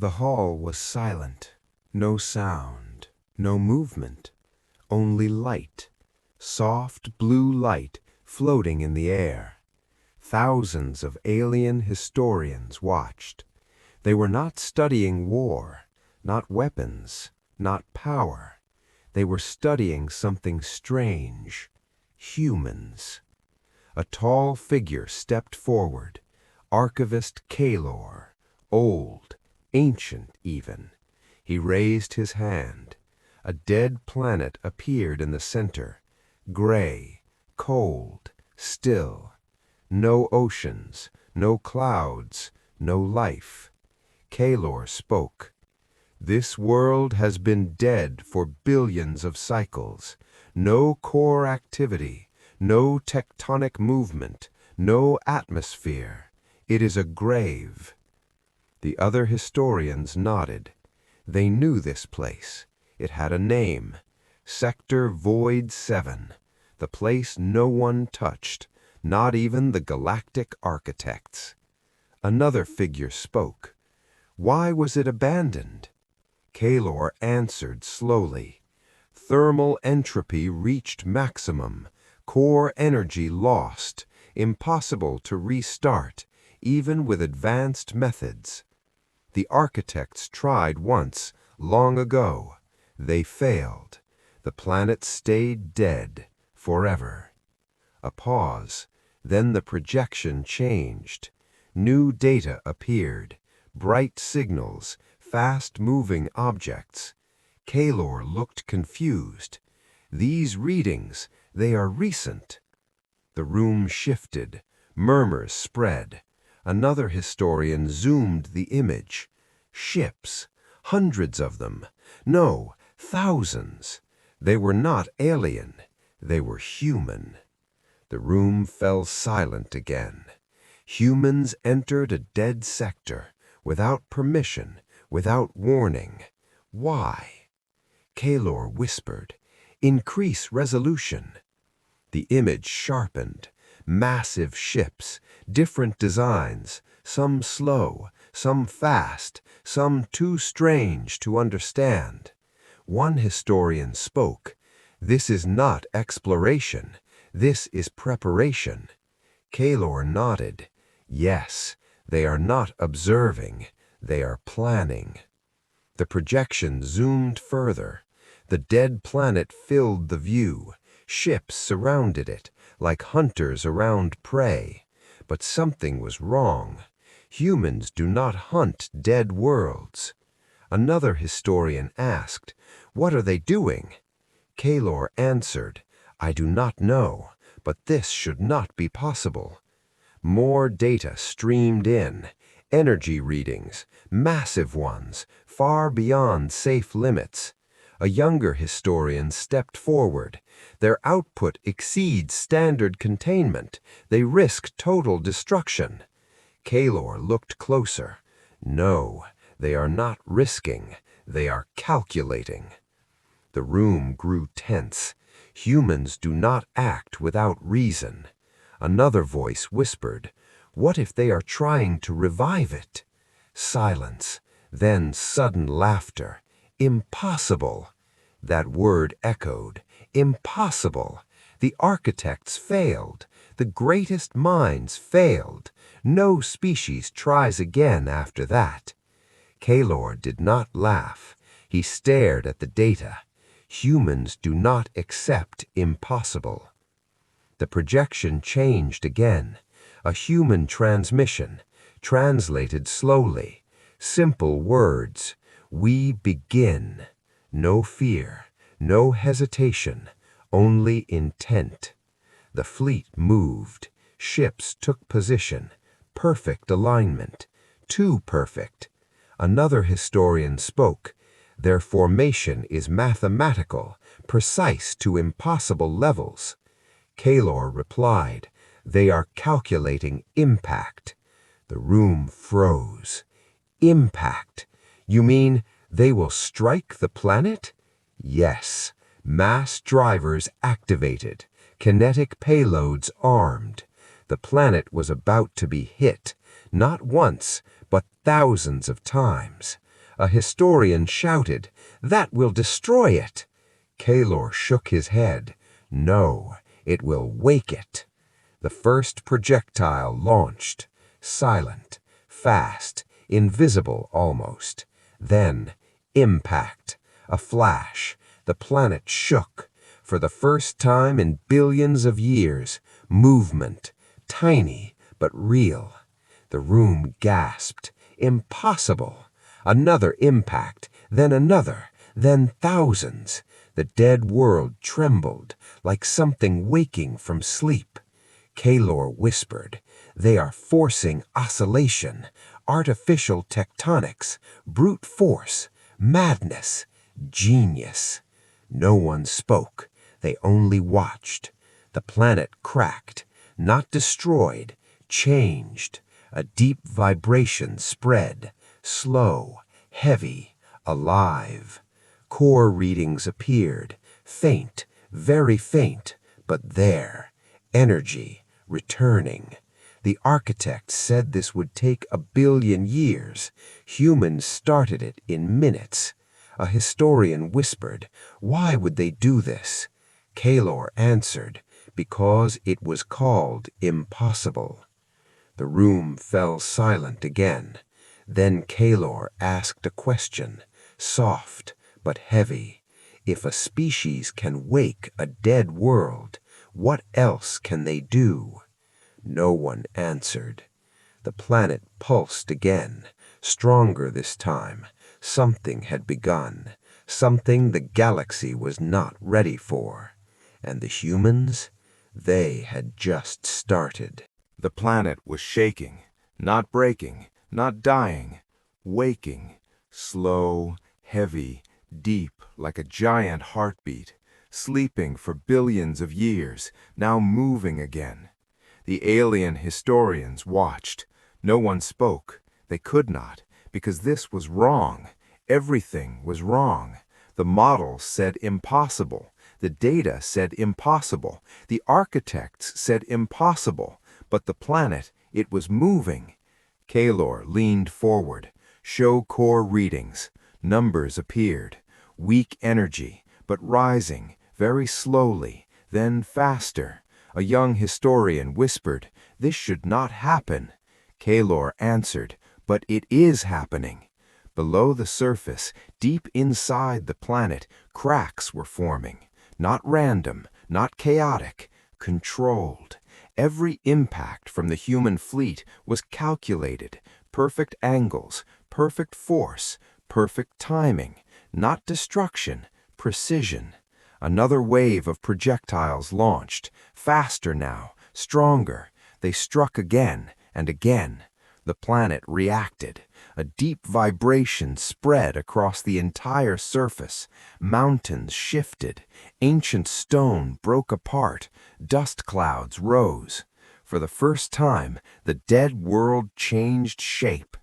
The hall was silent. No sound, no movement, only light, soft blue light floating in the air. Thousands of alien historians watched. They were not studying war, not weapons, not power. They were studying something strange. Humans. A tall figure stepped forward. Archivist Kalor, old, ancient even. He raised his hand. A dead planet appeared in the center, gray, cold, still. No oceans, no clouds, no life. Kalor spoke. This world has been dead for billions of cycles. No core activity, no tectonic movement, no atmosphere. It is a grave. The other historians nodded. They knew this place. It had a name. Sector Void 7. The place no one touched, not even the Galactic Architects. Another figure spoke. Why was it abandoned? Kalor answered slowly. Thermal entropy reached maximum. Core energy lost. Impossible to restart, even with advanced methods. The architects tried once, long ago. They failed. The planet stayed dead, forever. A pause. Then the projection changed. New data appeared. Bright signals, fast-moving objects. Kalor looked confused. These readings, they are recent. The room shifted. Murmurs spread. Another historian zoomed the image. Ships, hundreds of them. No, thousands. They were not alien. They were human. The room fell silent again. Humans entered a dead sector, without permission, without warning. Why? Kalor whispered, "Increase resolution." The image sharpened. Massive ships, different designs, some slow, some fast, some too strange to understand. One historian spoke, "This is not exploration. This is preparation." Kalor nodded. Yes, they are not observing. They are planning. The projection zoomed further. The dead planet filled the view. Ships surrounded it, like hunters around prey. But something was wrong. Humans do not hunt dead worlds. Another historian asked, "What are they doing?" Kalor answered, "I do not know, but this should not be possible." More data streamed in. Energy readings, massive ones, far beyond safe limits. A younger historian stepped forward. Their output exceeds standard containment. They risk total destruction. Kalor looked closer. No, they are not risking. They are calculating. The room grew tense. Humans do not act without reason. Another voice whispered, "What if they are trying to revive it?" Silence, then sudden laughter. "Impossible!" That word echoed. Impossible! The architects failed. The greatest minds failed. No species tries again after that. Kalor did not laugh. He stared at the data. Humans do not accept impossible. The projection changed again. A human transmission, translated slowly. Simple words. We begin. No fear, no hesitation, only intent. The fleet moved. Ships took position. Perfect alignment. Too perfect. Another historian spoke. Their formation is mathematical, precise to impossible levels. Kalor replied, "They are calculating impact." The room froze. Impact? You mean they will strike the planet? Yes. Mass drivers activated. Kinetic payloads armed. The planet was about to be hit, not once, but thousands of times. A historian shouted, "That will destroy it." Kalor shook his head. "No, it will wake it." The first projectile launched, silent, fast, invisible almost. Then, impact, a flash. The planet shook. For the first time in billions of years, movement, tiny but real. The room gasped. Impossible! Another impact, then another, then thousands. The dead world trembled, like something waking from sleep. Kalor whispered, "They are forcing oscillation, artificial tectonics, brute force, madness, genius." No one spoke. They only watched. The planet cracked, not destroyed, changed. A deep vibration spread, slow, heavy, alive. Core readings appeared, faint, very faint, but there. Energy, returning. The architects said this would take 1 billion years. Humans started it in minutes. A historian whispered, "Why would they do this?" Kalor answered, "Because it was called impossible." The room fell silent again. Then Kalor asked a question, soft but heavy. If a species can wake a dead world, what else can they do? No one answered. The planet pulsed again, stronger this time. Something had begun, something the galaxy was not ready for. And the humans? They had just started. The planet was shaking, not breaking, not dying, waking, slow, heavy, deep like a giant heartbeat, sleeping for billions of years, now moving again. The alien historians watched. No one spoke. They could not, because this was wrong. Everything was wrong. The models said impossible. The data said impossible. The architects said impossible. But the planet, it was moving. Kalor leaned forward. Show core readings. Numbers appeared. Weak energy, but rising, very slowly, then faster. A young historian whispered, "This should not happen." Kalor answered, "But it is happening." Below the surface, deep inside the planet, cracks were forming. Not random, not chaotic, controlled. Every impact from the human fleet was calculated. Perfect angles, perfect force, perfect timing. Not destruction, precision. Another wave of projectiles launched, faster now, stronger. They struck again and again. The planet reacted. A deep vibration spread across the entire surface. Mountains shifted. Ancient stone broke apart. Dust clouds rose. For the first time, the dead world changed shape.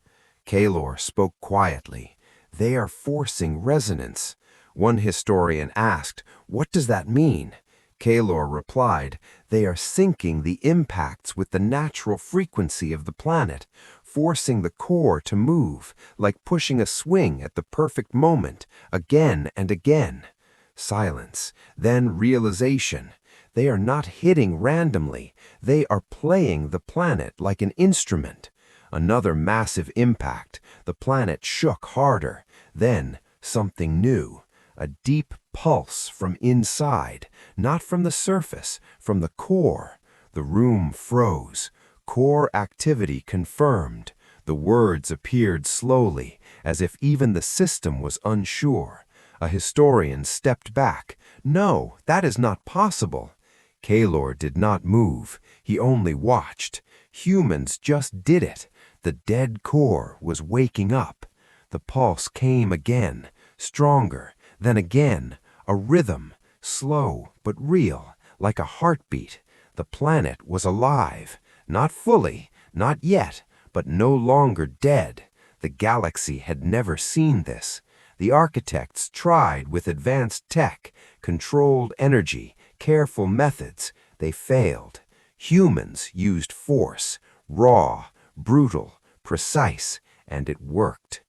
Kalor spoke quietly. "They are forcing resonance." One historian asked, "What does that mean?" Kalor replied, "They are syncing the impacts with the natural frequency of the planet, forcing the core to move, like pushing a swing at the perfect moment, again and again." Silence, then realization. They are not hitting randomly. They are playing the planet like an instrument. Another massive impact. The planet shook harder. Then something new. A deep pulse from inside, not from the surface, from the core. The room froze. Core activity confirmed. The words appeared slowly, as if even the system was unsure. A historian stepped back. "No, that is not possible." Kalor did not move. He only watched. Humans just did it. The dead core was waking up. The pulse came again, stronger, then again, a rhythm, slow but real, like a heartbeat. The planet was alive, not fully, not yet, but no longer dead. The galaxy had never seen this. The architects tried with advanced tech, controlled energy, careful methods. They failed. Humans used force, raw, brutal, precise, and it worked.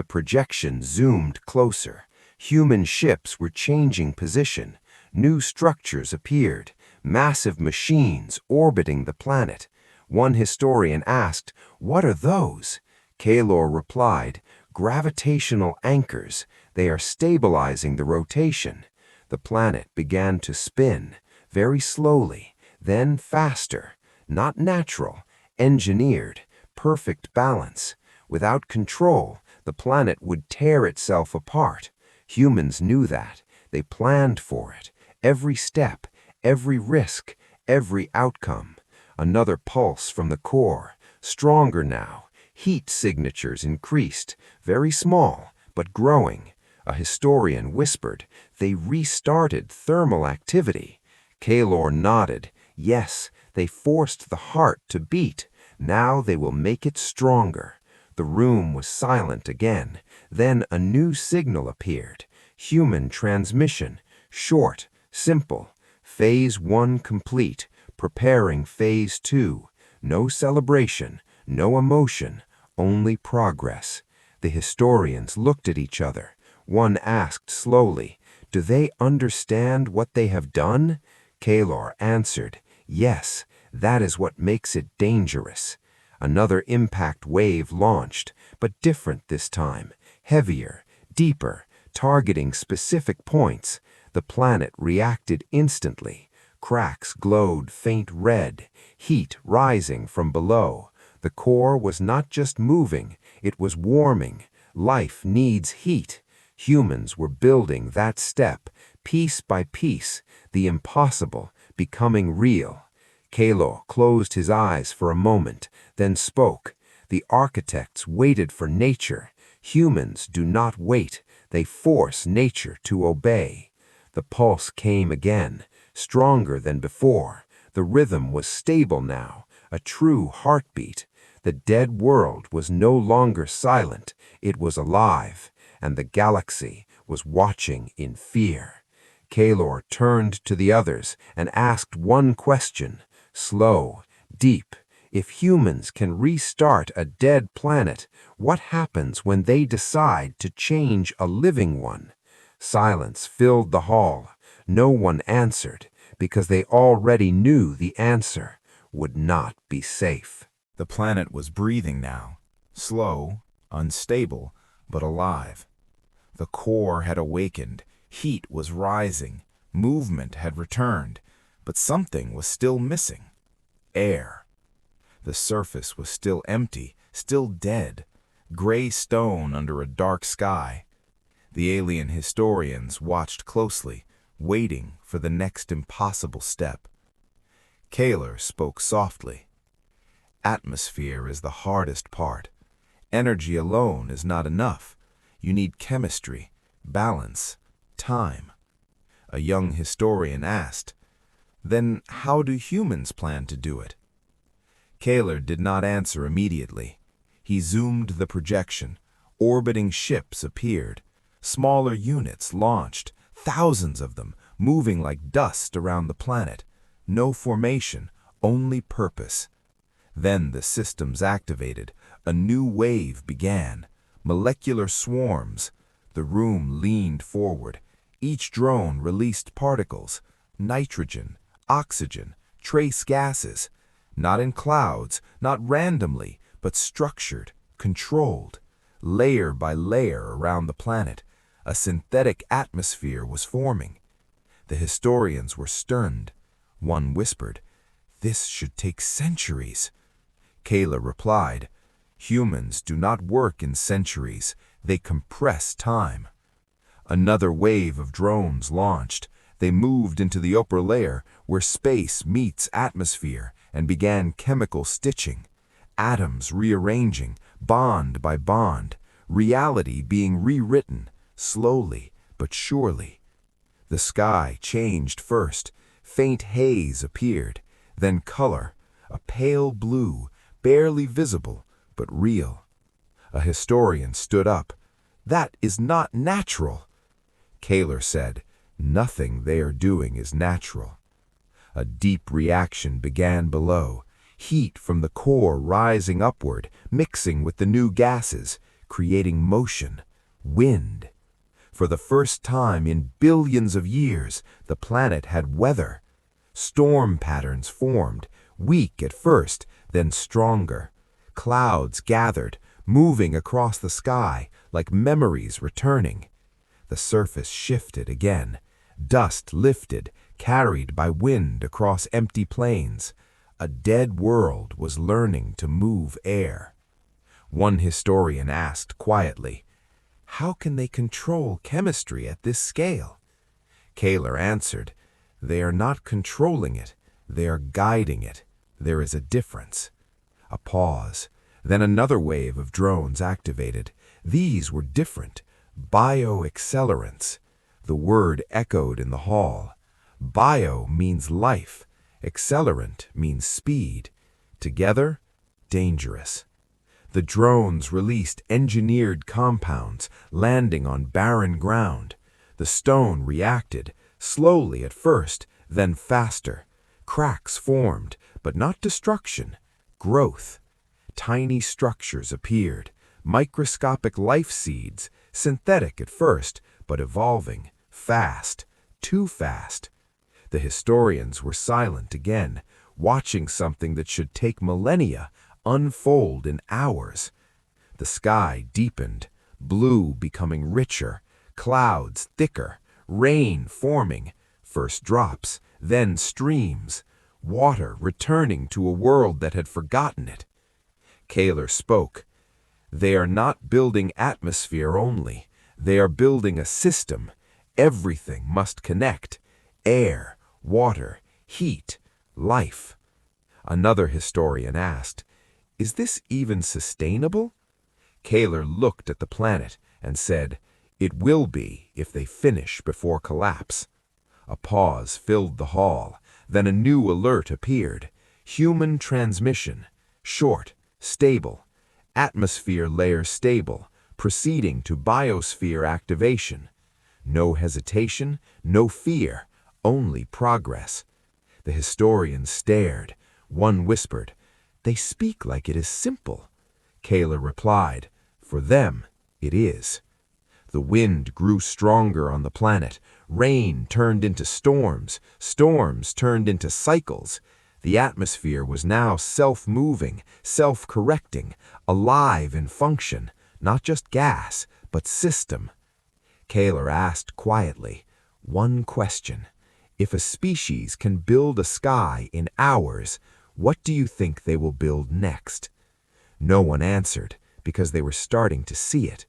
The projection zoomed closer. Human ships were changing position. New structures appeared, massive machines orbiting the planet. One historian asked, "What are those?" Kaylor replied, "Gravitational anchors. They are stabilizing the rotation." The planet began to spin, very slowly, then faster. Not natural, engineered, perfect balance. Without control, the planet would tear itself apart. Humans knew that. They planned for it. Every step, every risk, every outcome. Another pulse from the core, stronger now. Heat signatures increased, very small, but growing. A historian whispered, "They restarted thermal activity." Kaylor nodded. "Yes, they forced the heart to beat. Now they will make it stronger." The room was silent again. Then a new signal appeared. Human transmission, short, simple. Phase 1 complete, preparing Phase 2. No celebration, no emotion, only progress. The historians looked at each other. One asked slowly, "Do they understand what they have done?" Kaylor answered, "Yes, that is what makes it dangerous." Another impact wave launched, but different this time, heavier, deeper, targeting specific points. The planet reacted instantly. Cracks glowed faint red, heat rising from below. The core was not just moving, it was warming. Life needs heat. Humans were building that step, piece by piece, the impossible becoming real. Kaylor closed his eyes for a moment, then spoke. The architects waited for nature. Humans do not wait, they force nature to obey. The pulse came again, stronger than before. The rhythm was stable now, a true heartbeat. The dead world was no longer silent, it was alive, and the galaxy was watching in fear. Kaylor turned to the others and asked one question, slow, deep. If humans can restart a dead planet, what happens when they decide to change a living one? Silence filled the hall. No one answered, because they already knew the answer would not be safe. The planet was breathing now, slow, unstable, but alive. The core had awakened, heat was rising, movement had returned, but something was still missing. Air. The surface was still empty, still dead, gray stone under a dark sky. The alien historians watched closely, waiting for the next impossible step. Kaylor spoke softly. Atmosphere is the hardest part. Energy alone is not enough. You need chemistry, balance, time. A young historian asked, "Then how do humans plan to do it?" Kaylor did not answer immediately. He zoomed the projection. Orbiting ships appeared. Smaller units launched, thousands of them, moving like dust around the planet. No formation, only purpose. Then the systems activated. A new wave began. Molecular swarms. The room leaned forward. Each drone released particles, nitrogen, oxygen, trace gases. Not in clouds, not randomly, but structured, controlled, layer by layer around the planet. A synthetic atmosphere was forming. The historians were stunned. One whispered, "This should take centuries." Kaylor replied, "Humans do not work in centuries, they compress time." Another wave of drones launched. They moved into the upper layer where space meets atmosphere and began chemical stitching. Atoms rearranging, bond by bond, reality being rewritten, slowly but surely. The sky changed first. Faint haze appeared, then color, a pale blue, barely visible, but real. A historian stood up. "That is not natural." Kaylor said, "Nothing they are doing is natural." A deep reaction began below, heat from the core rising upward, mixing with the new gases, creating motion, wind. For the first time in billions of years, the planet had weather. Storm patterns formed, weak at first, then stronger. Clouds gathered, moving across the sky like memories returning. The surface shifted again. Dust lifted, carried by wind across empty plains. A dead world was learning to move air. One historian asked quietly, "How can they control chemistry at this scale?" Kaler answered, "They are not controlling it, they are guiding it. There is a difference." A pause, then another wave of drones activated. These were different, bioaccelerants. The word echoed in the hall. Bio means life, accelerant means speed. Together, dangerous. The drones released engineered compounds, landing on barren ground. The stone reacted, slowly at first, then faster. Cracks formed, but not destruction, growth. Tiny structures appeared, microscopic life seeds, synthetic at first, but evolving, fast, too fast. The historians were silent again, watching something that should take millennia unfold in hours. The sky deepened, blue becoming richer, clouds thicker, rain forming, first drops, then streams, water returning to a world that had forgotten it. Kaler spoke. "They are not building atmosphere only. They are building a system. Everything must connect. Air, water, heat, life." Another historian asked, "Is this even sustainable?" Kaler looked at the planet and said, "It will be if they finish before collapse." A pause filled the hall. Then a new alert appeared. Human transmission. Short, stable. Atmosphere layer stable, proceeding to biosphere activation. No hesitation, no fear, only progress. The historians stared. One whispered, "They speak like it is simple." Kaler replied, "For them, it is." The wind grew stronger on the planet. Rain turned into storms. Storms turned into cycles. The atmosphere was now self-moving, self-correcting, alive in function, not just gas, but system. Kaler asked quietly, one question. If a species can build a sky in hours, what do you think they will build next? No one answered, because they were starting to see it.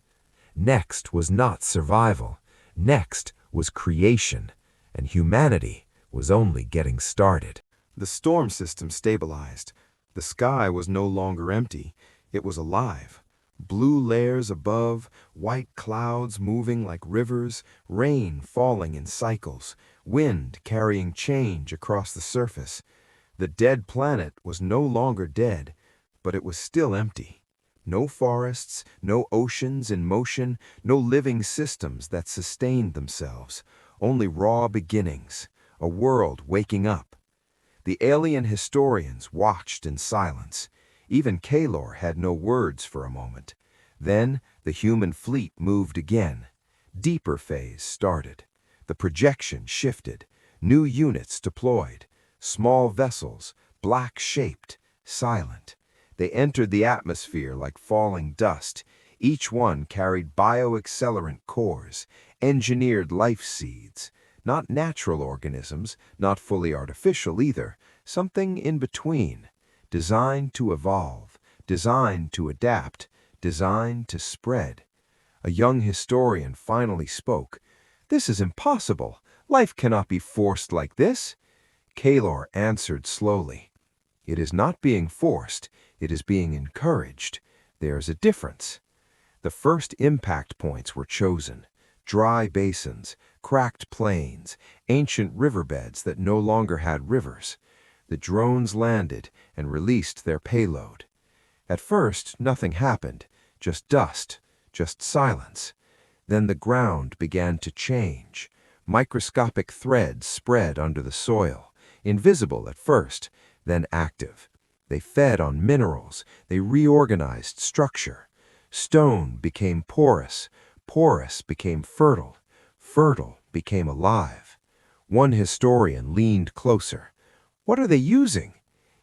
Next was not survival. Next was creation, and humanity was only getting started. The storm system stabilized. The sky was no longer empty. It was alive. Blue layers above, white clouds moving like rivers, rain falling in cycles, wind carrying change across the surface. The dead planet was no longer dead, but it was still empty. No forests, no oceans in motion, no living systems that sustained themselves. Only raw beginnings, a world waking up. The alien historians watched in silence. Even Kaler had no words for a moment. Then the human fleet moved again. Deeper phase started. The projection shifted. New units deployed. Small vessels, black-shaped, silent. They entered the atmosphere like falling dust. Each one carried bioaccelerant cores, engineered life seeds. Not natural organisms, not fully artificial either, something in between. Designed to evolve, designed to adapt, designed to spread. A young historian finally spoke. "This is impossible. Life cannot be forced like this." Kaler answered slowly. "It is not being forced, it is being encouraged. There is a difference." The first impact points were chosen. Dry basins, cracked plains, ancient riverbeds that no longer had rivers. The drones landed and released their payload. At first, nothing happened, just dust, just silence. Then the ground began to change. Microscopic threads spread under the soil, invisible at first, then active. They fed on minerals, they reorganized structure. Stone became porous, porous became fertile, fertile became alive. One historian leaned closer. "What are they using?"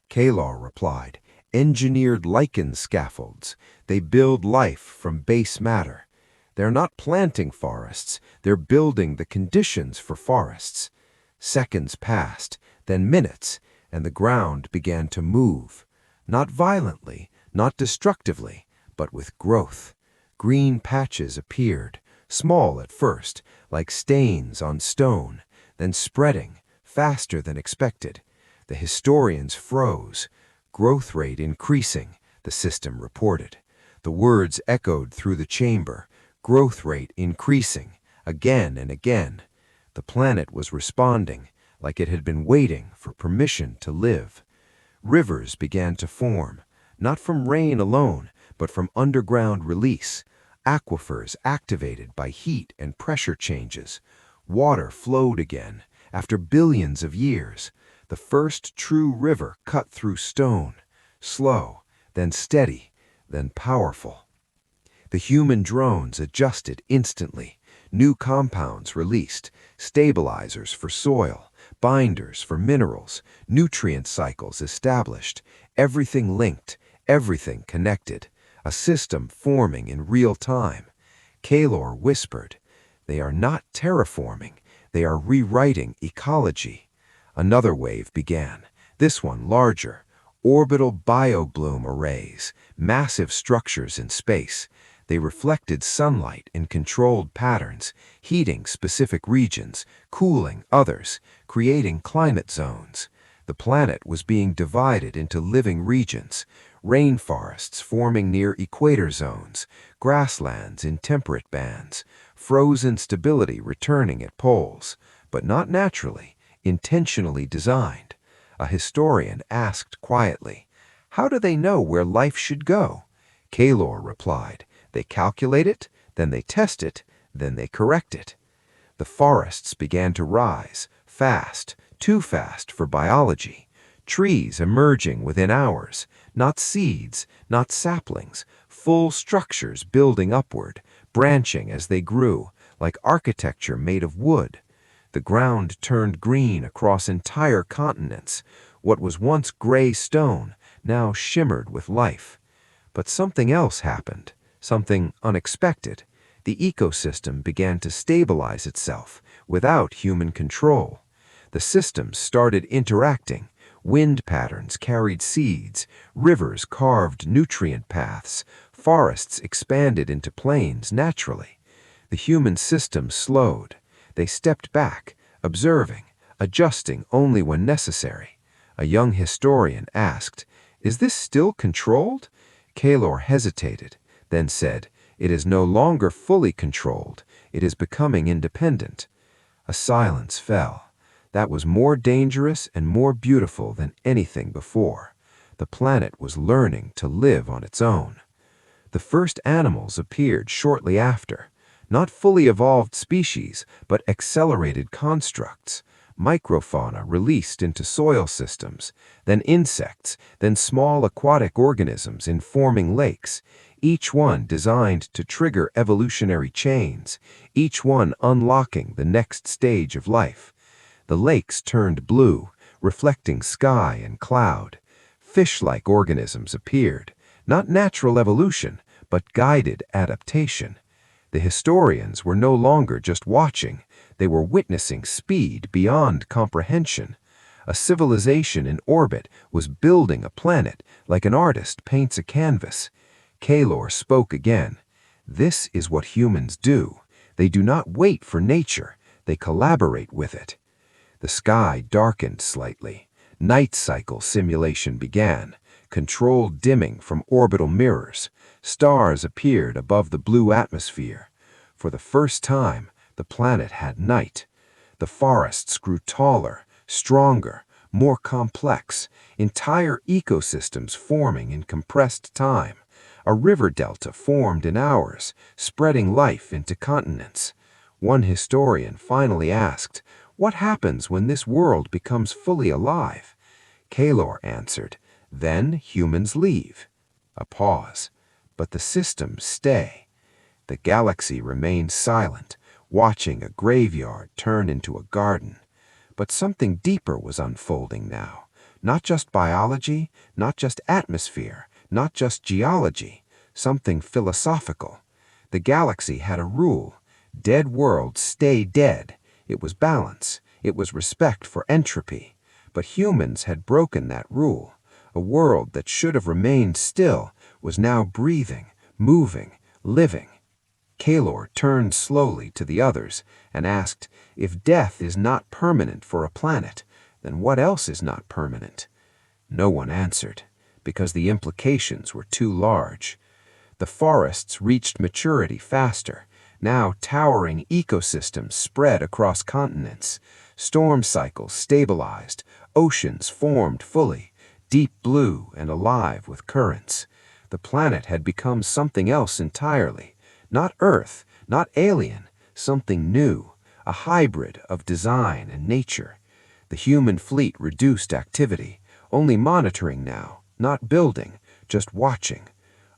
Kalor replied, "Engineered lichen scaffolds. They build life from base matter. They're not planting forests, they're building the conditions for forests." Seconds passed, then minutes, and the ground began to move. Not violently, not destructively, but with growth. Green patches appeared, small at first, like stains on stone, then spreading, faster than expected. The historians froze. "Growth rate increasing," the system reported. The words echoed through the chamber. "Growth rate increasing," again and again. The planet was responding, like it had been waiting for permission to live. Rivers began to form, not from rain alone, but from underground release. Aquifers activated by heat and pressure changes. Water flowed again, after billions of years. The first true river cut through stone, slow, then steady, then powerful. The human drones adjusted instantly. New compounds released, stabilizers for soil, binders for minerals, nutrient cycles established, everything linked, everything connected, a system forming in real time. Kalor whispered, "They are not terraforming, they are rewriting ecology." Another wave began, this one larger. Orbital biobloom arrays, massive structures in space. They reflected sunlight in controlled patterns, heating specific regions, cooling others, creating climate zones. The planet was being divided into living regions, rainforests forming near equator zones, grasslands in temperate bands, frozen stability returning at poles, but not naturally, intentionally designed. A historian asked quietly, "How do they know where life should go?" Kalor replied, "They calculate it, then they test it, then they correct it." The forests began to rise, fast, too fast for biology. Trees emerging within hours, not seeds, not saplings, full structures building upward, branching as they grew, like architecture made of wood. The ground turned green across entire continents. What was once gray stone now shimmered with life. But something else happened, something unexpected. The ecosystem began to stabilize itself without human control. The systems started interacting. Wind patterns carried seeds, rivers carved nutrient paths, forests expanded into plains naturally. The human system slowed. They stepped back, observing, adjusting only when necessary. A young historian asked, "Is this still controlled?" Kalor hesitated, then said, "It is no longer fully controlled. It is becoming independent." A silence fell. That was more dangerous and more beautiful than anything before. The planet was learning to live on its own. The first animals appeared shortly after. Not fully evolved species, but accelerated constructs. Microfauna released into soil systems, then insects, then small aquatic organisms in forming lakes, each one designed to trigger evolutionary chains, each one unlocking the next stage of life. The lakes turned blue, reflecting sky and cloud. Fish-like organisms appeared, not natural evolution, but guided adaptation. The historians were no longer just watching, they were witnessing speed beyond comprehension. A civilization in orbit was building a planet like an artist paints a canvas. Kalor spoke again. "This is what humans do. They do not wait for nature, they collaborate with it." The sky darkened slightly. Night cycle simulation began, controlled dimming from orbital mirrors. Stars appeared above the blue atmosphere. For the first time, the planet had night. The forests grew taller, stronger, more complex, entire ecosystems forming in compressed time. A river delta formed in hours, spreading life into continents. One historian finally asked, "What happens when this world becomes fully alive?" Kalor answered, "Then humans leave." A pause. but the systems stay. The galaxy remained silent, watching a graveyard turn into a garden. But something deeper was unfolding now. Not just biology, not just atmosphere, not just geology, something philosophical. The galaxy had a rule. Dead worlds stay dead. It was balance. It was respect for entropy. But humans had broken that rule. A world that should have remained still was now breathing, moving, living. Kalor turned slowly to the others and asked, if death is not permanent for a planet, then what else is not permanent? No one answered, because the implications were too large. The forests reached maturity faster. Now towering ecosystems spread across continents. Storm cycles stabilized. Oceans formed fully, deep blue and alive with currents. The planet had become something else entirely. Not Earth, not alien, something new, a hybrid of design and nature. The human fleet reduced activity, only monitoring now, not building, just watching.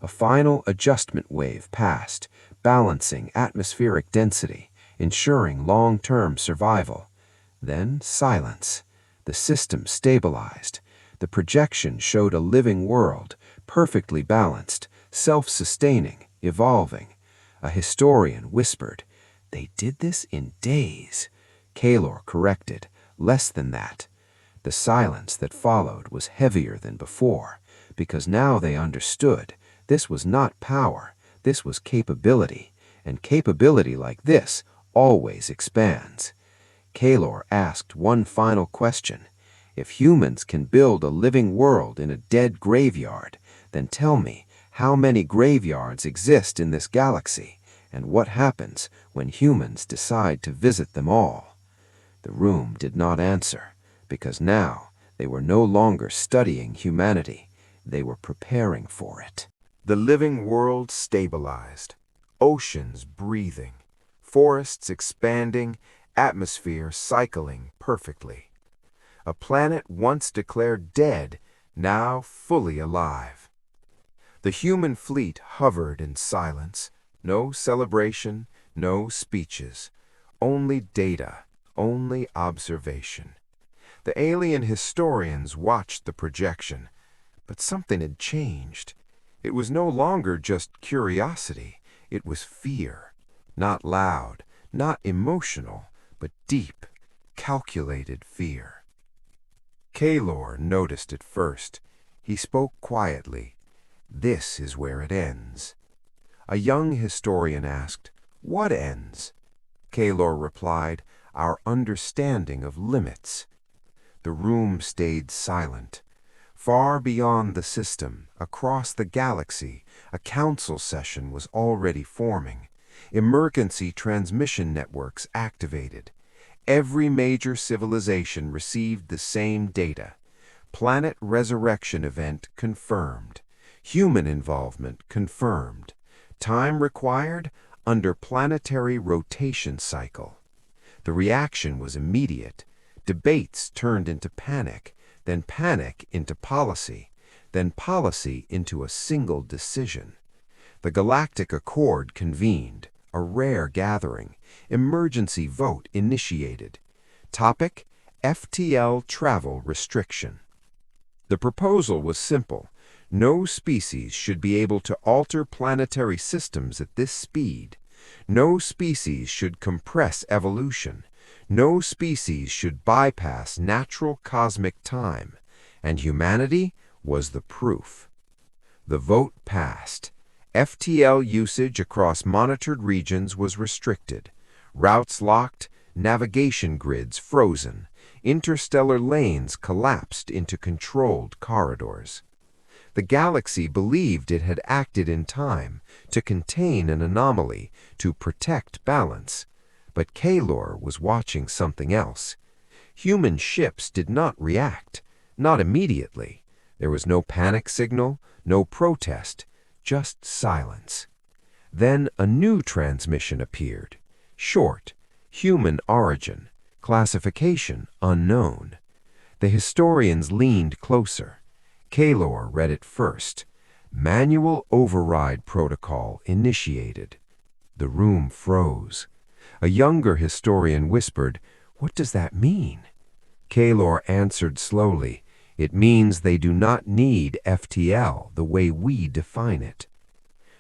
A final adjustment wave passed, balancing atmospheric density, ensuring long-term survival. Then silence. The system stabilized. The projection showed a living world, perfectly balanced, self-sustaining, evolving. A historian whispered, "They did this in days." Kalor corrected, "Less than that." The silence that followed was heavier than before, because now they understood this was not power, this was capability, and capability like this always expands. Kalor asked one final question. If humans can build a living world in a dead graveyard, then tell me, how many graveyards exist in this galaxy, and what happens when humans decide to visit them all? The room did not answer, because now they were no longer studying humanity, they were preparing for it. The living world stabilized, oceans breathing, forests expanding, atmosphere cycling perfectly. A planet once declared dead, now fully alive. The human fleet hovered in silence, no celebration, no speeches, only data, only observation. The alien historians watched the projection, but something had changed. It was no longer just curiosity, it was fear. Not loud, not emotional, but deep, calculated fear. Kalor noticed it first. He spoke quietly. "This is where it ends." A young historian asked, "What ends?" Kalor replied, "Our understanding of limits." The room stayed silent. Far beyond the system, across the galaxy, a council session was already forming. Emergency transmission networks activated. Every major civilization received the same data. Planet resurrection event confirmed. Human involvement confirmed. Time required under planetary rotation cycle. The reaction was immediate. Debates turned into panic, then panic into policy, then policy into a single decision. The Galactic Accord convened, a rare gathering. Emergency vote initiated. Topic: FTL travel restriction. The proposal was simple. No species should be able to alter planetary systems at this speed. No species should compress evolution. No species should bypass natural cosmic time. And humanity was the proof. The vote passed. FTL usage across monitored regions was restricted. Routes locked, navigation grids frozen. Interstellar lanes collapsed into controlled corridors. The galaxy believed it had acted in time to contain an anomaly, to protect balance. But Kalor was watching something else. Human ships did not react, not immediately. There was no panic signal, no protest, just silence. Then a new transmission appeared. Short, human origin, classification unknown. The historians leaned closer. Kalor read it first. Manual override protocol initiated. The room froze. A younger historian whispered, "What does that mean?" Kaylor answered slowly, "It means they do not need FTL the way we define it."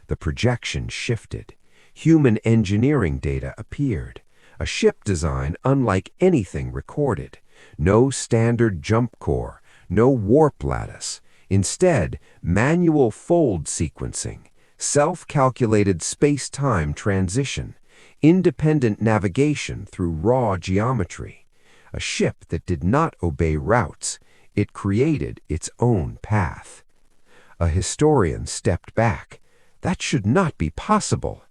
The projection shifted. Human engineering data appeared. A ship design unlike anything recorded. No standard jump core, no warp lattice. Instead, manual fold sequencing, self-calculated space-time transition, independent navigation through raw geometry. A ship that did not obey routes, it created its own path. A historian stepped back. "That should not be possible."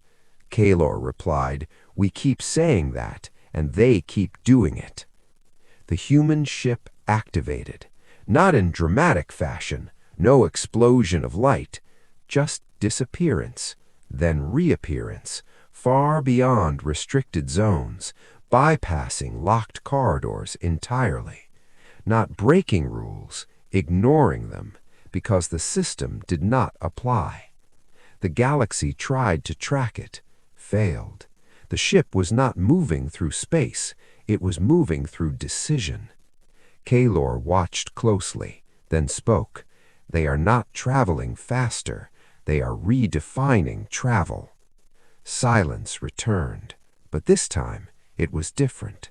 Kaylor replied, "We keep saying that, and they keep doing it." The human ship activated, not in dramatic fashion, no explosion of light, just disappearance, then reappearance, far beyond restricted zones, bypassing locked corridors entirely, not breaking rules, ignoring them, because the system did not apply. The galaxy tried to track it, failed. The ship was not moving through space, it was moving through decision. Kaylor watched closely, then spoke. "They are not traveling faster, they are redefining travel." Silence returned, but this time it was different.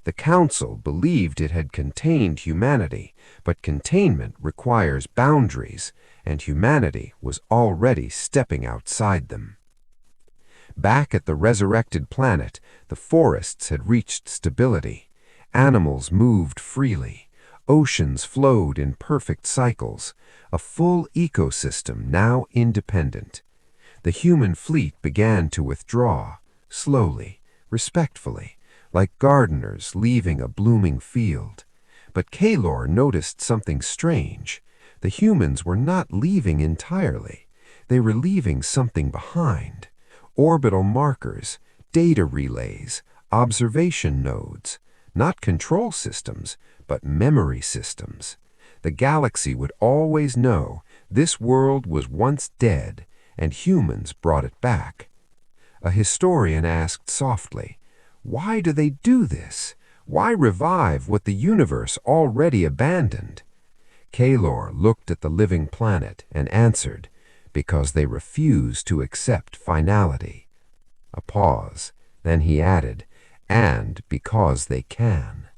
The Council believed it had contained humanity, but containment requires boundaries, and humanity was already stepping outside them. Back at the resurrected planet, the forests had reached stability. Animals moved freely. Oceans flowed in perfect cycles, a full ecosystem now independent. The human fleet began to withdraw, slowly, respectfully, like gardeners leaving a blooming field. But Kaylor noticed something strange. The humans were not leaving entirely. They were leaving something behind. Orbital markers, data relays, observation nodes, not control systems, but memory systems. The galaxy would always know this world was once dead, and humans brought it back. A historian asked softly, "Why do they do this? Why revive what the universe already abandoned?" Kaylor looked at the living planet and answered, "Because they refuse to accept finality." A pause, then he added, "And because they can."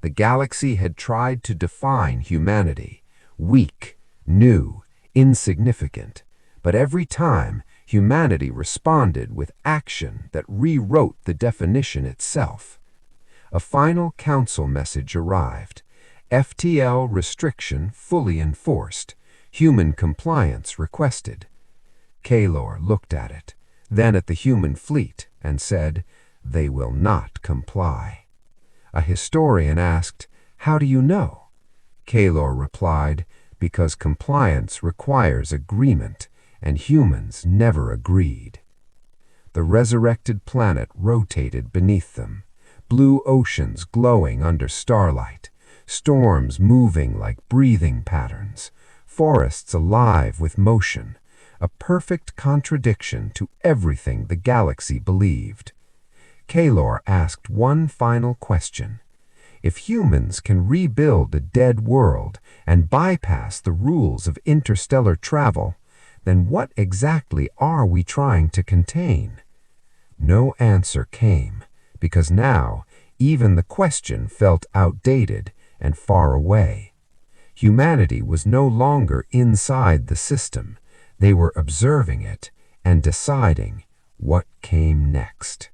The galaxy had tried to define humanity, weak, new, insignificant, but every time humanity responded with action that rewrote the definition itself. A final council message arrived. FTL restriction fully enforced. Human compliance requested. Kaylor looked at it, then at the human fleet, and said, "They will not comply." A historian asked, "How do you know?" Kaylor replied, "Because compliance requires agreement, and humans never agreed." The resurrected planet rotated beneath them, blue oceans glowing under starlight, storms moving like breathing patterns, forests alive with motion, a perfect contradiction to everything the galaxy believed. Kaylor asked one final question. If humans can rebuild a dead world and bypass the rules of interstellar travel, then what exactly are we trying to contain? No answer came, because now even the question felt outdated and far away. Humanity was no longer inside the system. They were observing it and deciding what came next.